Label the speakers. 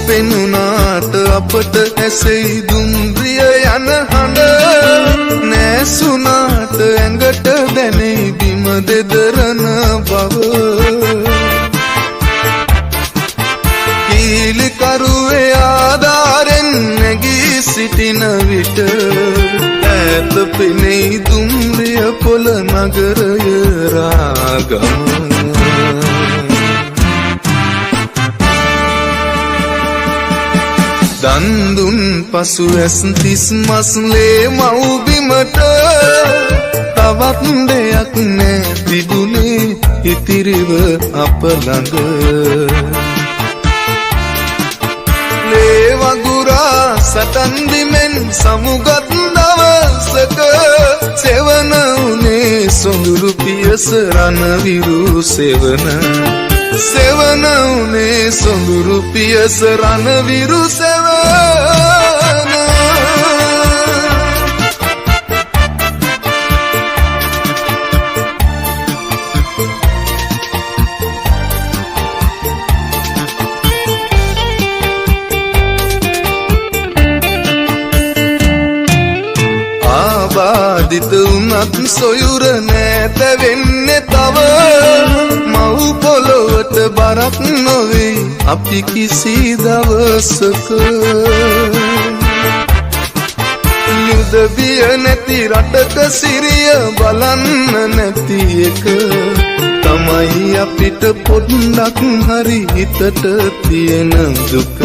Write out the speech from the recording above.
Speaker 1: පෙනුනාට අපට ඇසෙයි දුම්රිය යන හඬ නැසුනාට ඇඟට දැනෙයි බිම දෙදරන බව කීලිකරුවේ ආධාරෙන් නැගී සිටින විට ඈත පෙනෙයි දුම්රිය පොළ නගරය රාගම දන්දුන් පසු ඇස් තිස් මස්ලේ මව්බිමට තවත් දෙයක් නෑ තිබුණේ ඉතිරිව අප ළඟ ලේ වගුරා සටන් දිමෙන් සමුගත් දවසක සෙවන උනේ සොඳුරු පියස රණවිරු සෙවන සෙවන උනේ සොඳුරු පියස රණවිරු සෙවන ආබාධිත වුණත් සොයුර නැත වෙන්නේ තව මව් පොළොවට බරක් නොවේ අපි කිසි දවසක යුද බිය නැති රටක සිරිය බලන්න නැති එක තමයි අපිට පොඩ්ඩක් හරි හිතට තියෙන දුක